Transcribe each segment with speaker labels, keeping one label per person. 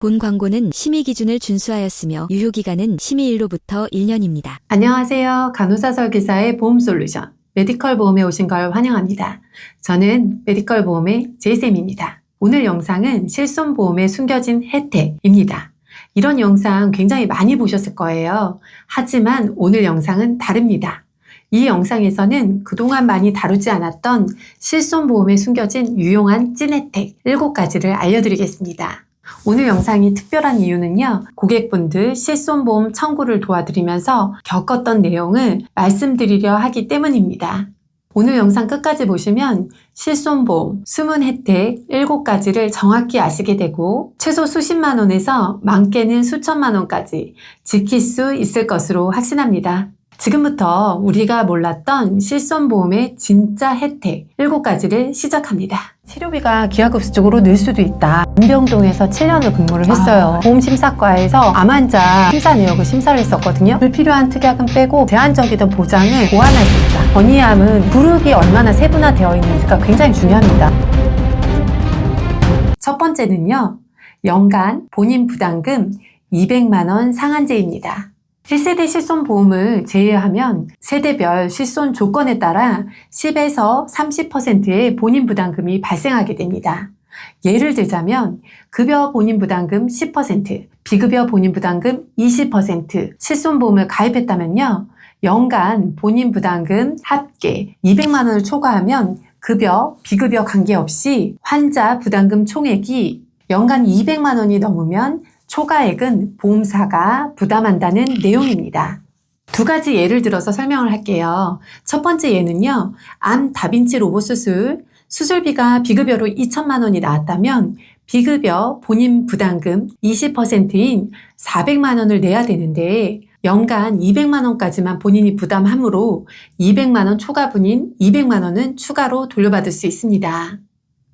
Speaker 1: 본 광고는 심의 기준을 준수하였으며 유효기간은 심의일로부터 1년입니다.
Speaker 2: 안녕하세요. 간호사 설계사의 보험솔루션 메디컬 보험에 오신 걸 환영합니다. 저는 메디컬 보험의 제이쌤입니다. 오늘 영상은 실손보험의 숨겨진 혜택입니다. 이런 영상 굉장히 많이 보셨을 거예요. 하지만 오늘 영상은 다릅니다. 이 영상에서는 그동안 많이 다루지 않았던 실손보험에 숨겨진 유용한 찐혜택 7가지를 알려드리겠습니다. 오늘 영상이 특별한 이유는요, 고객분들 실손보험 청구를 도와드리면서 겪었던 내용을 말씀드리려 하기 때문입니다. 오늘 영상 끝까지 보시면 실손보험 숨은 혜택 7가지를 정확히 아시게 되고 최소 수십만 원에서 많게는 수천만 원까지 지킬 수 있을 것으로 확신합니다. 지금부터 우리가 몰랐던 실손보험의 진짜 혜택 7가지를 시작합니다. 치료비가 기하급수 쪽으로 늘 수도 있다. 문병동에서 7년을 근무를 했어요. 보험심사과에서 암 환자 심사 내역을 심사를 했었거든요. 불필요한 특약은 빼고 제한적이던 보장을 보완할 수 있다. 건의암은 그룹이 얼마나 세분화되어 있는지가 굉장히 중요합니다. 첫 번째는요, 연간 본인 부담금 200만 원 상한제입니다. 1세대 실손보험을 제외하면 세대별 실손 조건에 따라 10에서 30%의 본인 부담금이 발생하게 됩니다. 예를 들자면 급여 본인 부담금 10%, 비급여 본인 부담금 20% 실손보험을 가입했다면요, 연간 본인 부담금 합계 200만 원을 초과하면 급여, 비급여 관계없이 환자 부담금 총액이 연간 200만 원이 넘으면 초과액은 보험사가 부담한다는 내용입니다. 2가지 예를 들어서 설명을 할게요. 첫 번째 예는요, 암 다빈치 로봇 수술비가 비급여로 2천만 원이 나왔다면 비급여 본인 부담금 20%인 400만 원을 내야 되는데 연간 200만 원까지만 본인이 부담하므로 200만 원 초과분인 200만 원은 추가로 돌려받을 수 있습니다.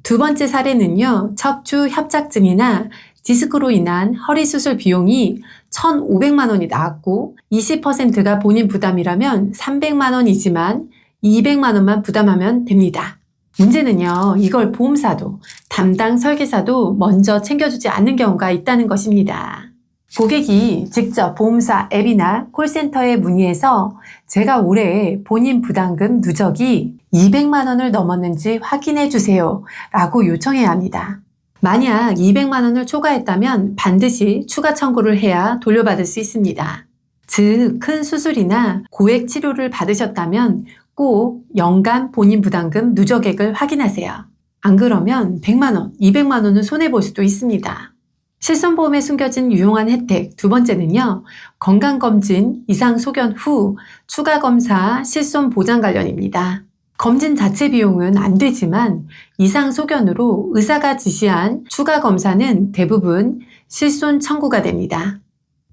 Speaker 2: 2번째 사례는요, 척추 협착증이나 디스크로 인한 허리 수술 비용이 1,500만 원이 나왔고 20%가 본인 부담이라면 300만 원이지만 200만 원만 부담하면 됩니다. 문제는요, 이걸 보험사도 담당 설계사도 먼저 챙겨주지 않는 경우가 있다는 것입니다. 고객이 직접 보험사 앱이나 콜센터에 문의해서 제가 올해 본인 부담금 누적이 200만 원을 넘었는지 확인해 주세요 라고 요청해야 합니다. 만약 200만 원을 초과했다면 반드시 추가 청구를 해야 돌려받을 수 있습니다. 즉, 큰 수술이나 고액 치료를 받으셨다면 꼭 연간 본인 부담금 누적액을 확인하세요. 안 그러면 100만 원, 200만 원은 손해볼 수도 있습니다. 실손보험에 숨겨진 유용한 혜택 2번째는요, 건강검진 이상 소견 후 추가검사 실손 보장 관련입니다. 검진 자체 비용은 안 되지만 이상 소견으로 의사가 지시한 추가 검사는 대부분 실손 청구가 됩니다.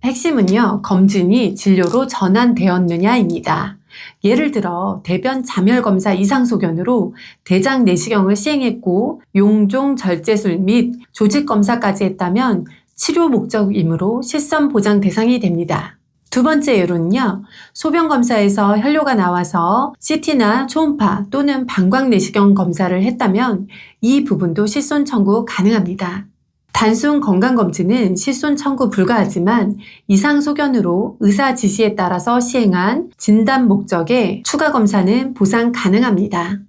Speaker 2: 핵심은요, 검진이 진료로 전환되었느냐입니다. 예를 들어 대변 잠열 검사 이상 소견으로 대장 내시경을 시행했고 용종 절제술 및 조직 검사까지 했다면 치료 목적이므로 실손 보장 대상이 됩니다. 2번째 예로는요, 소변 검사에서 혈뇨가 나와서 CT나 초음파 또는 방광 내시경 검사를 했다면 이 부분도 실손 청구 가능합니다. 단순 건강검진은 실손 청구 불가하지만 이상 소견으로 의사 지시에 따라서 시행한 진단 목적의 추가 검사는 보상 가능합니다.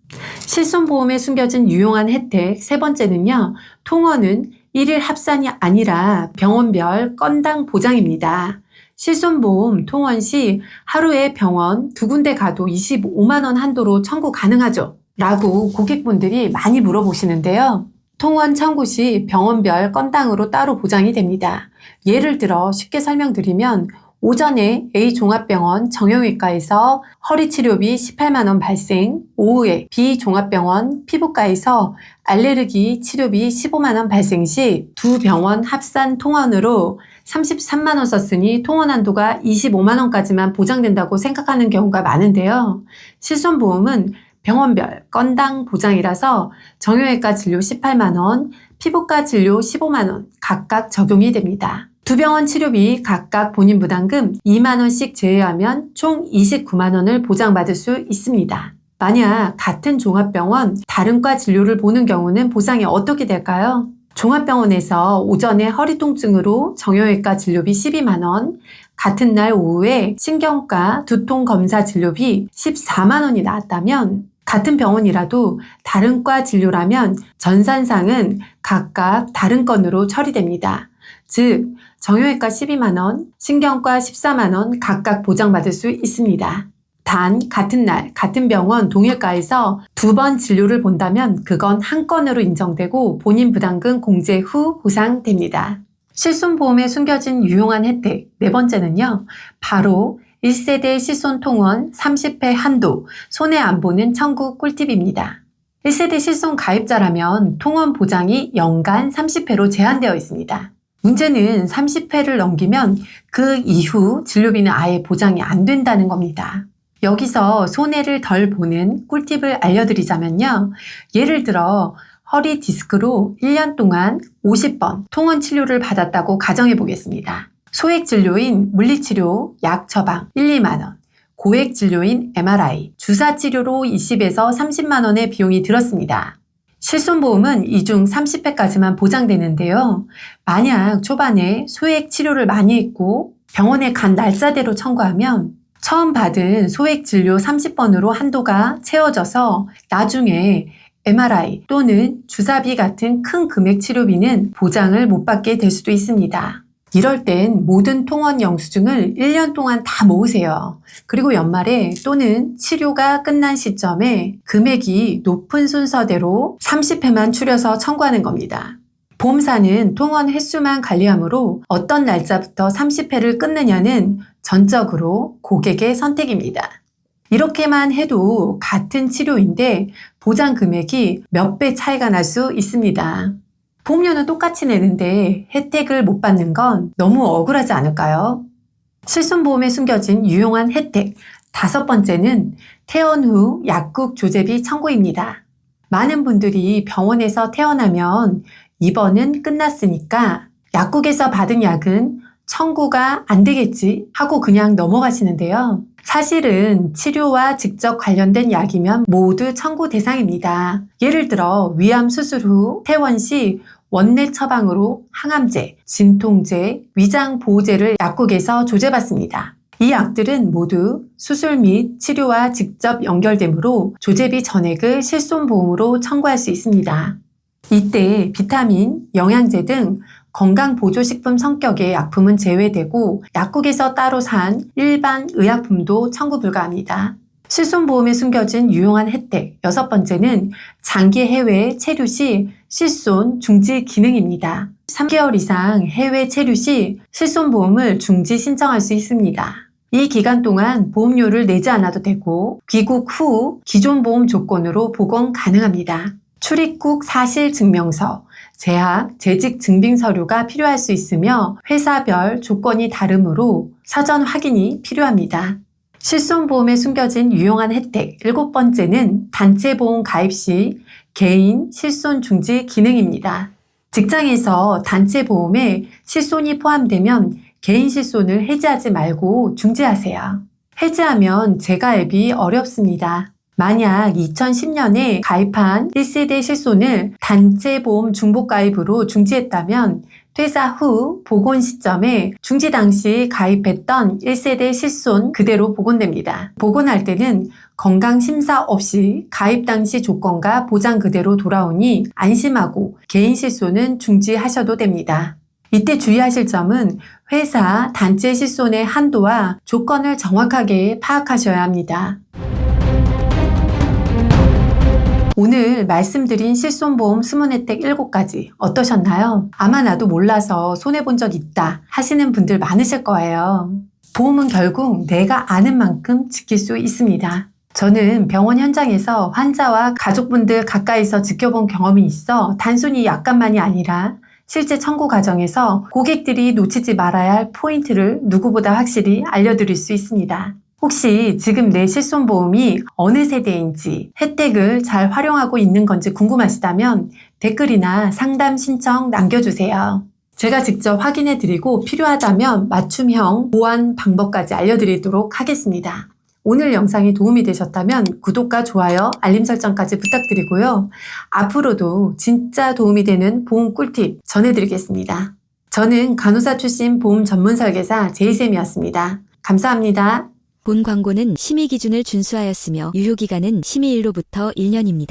Speaker 2: 실손보험에 숨겨진 유용한 혜택 3번째는요, 통원은 1일 합산이 아니라 병원별 건당 보장입니다. 실손보험 통원 시 하루에 병원 2군데 가도 25만 원 한도로 청구 가능하죠? 라고 고객분들이 많이 물어보시는데요. 통원 청구 시 병원별 건당으로 따로 보장이 됩니다. 예를 들어 쉽게 설명드리면 오전에 A종합병원 정형외과에서 허리치료비 18만 원 발생, 오후에 B종합병원 피부과에서 알레르기 치료비 15만 원 발생 시 두 병원 합산 통원으로 33만 원 썼으니 통원 한도가 25만 원까지만 보장된다고 생각하는 경우가 많은데요. 실손보험은 병원별 건당 보장이라서 정형외과 진료 18만 원, 피부과 진료 15만 원 각각 적용이 됩니다. 두 병원 치료비 각각 본인 부담금 2만 원씩 제외하면 총 29만 원을 보장받을 수 있습니다. 만약 같은 종합병원 다른 과 진료를 보는 경우는 보상이 어떻게 될까요? 종합병원에서 오전에 허리 통증으로 정형외과 진료비 12만원, 같은 날 오후에 신경과 두통 검사 진료비 14만원이 나왔다면 같은 병원이라도 다른 과 진료라면 전산상은 각각 다른 건으로 처리됩니다. 즉, 정형외과 12만원, 신경과 14만원 각각 보장받을 수 있습니다. 단 같은 날 같은 병원 동일과에서 2번 진료를 본다면 그건 한 건으로 인정되고 본인 부담금 공제 후 보상됩니다. 실손보험에 숨겨진 유용한 혜택 네 번째는요. 바로 1세대 실손통원 30회 한도 손해 안 보는 청구 꿀팁입니다. 1세대 실손 가입자라면 통원 보장이 연간 30회로 제한되어 있습니다. 문제는 30회를 넘기면 그 이후 진료비는 아예 보장이 안 된다는 겁니다. 여기서 손해를 덜 보는 꿀팁을 알려드리자면요. 예를 들어 허리 디스크로 1년 동안 50번 통원 치료를 받았다고 가정해 보겠습니다. 소액 진료인 물리치료, 약 처방 1, 2만원, 고액 진료인 MRI, 주사 치료로 20에서 30만원의 비용이 들었습니다. 실손보험은 이 중 30회까지만 보장되는데요. 만약 초반에 소액 치료를 많이 했고 병원에 간 날짜대로 청구하면 처음 받은 소액 진료 30번으로 한도가 채워져서 나중에 MRI 또는 주사비 같은 큰 금액 치료비는 보장을 못 받게 될 수도 있습니다. 이럴 땐 모든 통원 영수증을 1년 동안 다 모으세요. 그리고 연말에 또는 치료가 끝난 시점에 금액이 높은 순서대로 30회만 추려서 청구하는 겁니다. 보험사는 통원 횟수만 관리하므로 어떤 날짜부터 30회를 끊느냐는 전적으로 고객의 선택입니다. 이렇게만 해도 같은 치료인데 보장 금액이 몇 배 차이가 날 수 있습니다. 보험료는 똑같이 내는데 혜택을 못 받는 건 너무 억울하지 않을까요? 실손보험에 숨겨진 유용한 혜택 다섯 번째는 퇴원 후 약국 조제비 청구입니다. 많은 분들이 병원에서 퇴원하면 입원은 끝났으니까 약국에서 받은 약은 청구가 안 되겠지 하고 그냥 넘어가시는데요. 사실은 치료와 직접 관련된 약이면 모두 청구 대상입니다. 예를 들어 위암 수술 후 퇴원 시 원내 처방으로 항암제, 진통제, 위장보호제를 약국에서 조제받습니다. 이 약들은 모두 수술 및 치료와 직접 연결되므로 조제비 전액을 실손보험으로 청구할 수 있습니다. 이때 비타민, 영양제 등 건강보조식품 성격의 약품은 제외되고 약국에서 따로 산 일반 의약품도 청구 불가합니다. 실손보험에 숨겨진 유용한 혜택 여섯 번째는 장기 해외 체류 시 실손 중지 기능입니다. 3개월 이상 해외 체류 시 실손보험을 중지 신청할 수 있습니다. 이 기간 동안 보험료를 내지 않아도 되고 귀국 후 기존 보험 조건으로 복원 가능합니다. 출입국 사실 증명서, 재학, 재직 증빙 서류가 필요할 수 있으며 회사별 조건이 다르므로 사전 확인이 필요합니다. 실손보험에 숨겨진 유용한 혜택 일곱 번째는 단체보험 가입 시 개인 실손 중지 기능입니다. 직장에서 단체보험에 실손이 포함되면 개인 실손을 해지하지 말고 중지하세요. 해지하면 재가입이 어렵습니다. 만약 2010년에 가입한 1세대 실손을 단체보험 중복가입으로 중지했다면 퇴사 후 복원 시점에 중지 당시 가입했던 1세대 실손 그대로 복원됩니다. 복원할 때는 건강심사 없이 가입 당시 조건과 보장 그대로 돌아오니 안심하고 개인 실손은 중지하셔도 됩니다. 이때 주의하실 점은 회사 단체 실손의 한도와 조건을 정확하게 파악하셔야 합니다. 오늘 말씀드린 실손보험 숨은 혜택 7가지 어떠셨나요? 아마 나도 몰라서 손해본 적 있다 하시는 분들 많으실 거예요. 보험은 결국 내가 아는 만큼 지킬 수 있습니다. 저는 병원 현장에서 환자와 가족분들 가까이서 지켜본 경험이 있어 단순히 약관만이 아니라 실제 청구 과정에서 고객들이 놓치지 말아야 할 포인트를 누구보다 확실히 알려드릴 수 있습니다. 혹시 지금 내 실손보험이 어느 세대인지 혜택을 잘 활용하고 있는 건지 궁금하시다면 댓글이나 상담 신청 남겨주세요. 제가 직접 확인해드리고 필요하다면 맞춤형 보완 방법까지 알려드리도록 하겠습니다. 오늘 영상이 도움이 되셨다면 구독과 좋아요, 알림 설정까지 부탁드리고요. 앞으로도 진짜 도움이 되는 보험 꿀팁 전해드리겠습니다. 저는 간호사 출신 보험 전문 설계사 제이쌤이었습니다. 감사합니다.
Speaker 1: 본 광고는 심의 기준을 준수하였으며 유효기간은 심의일로부터 1년입니다.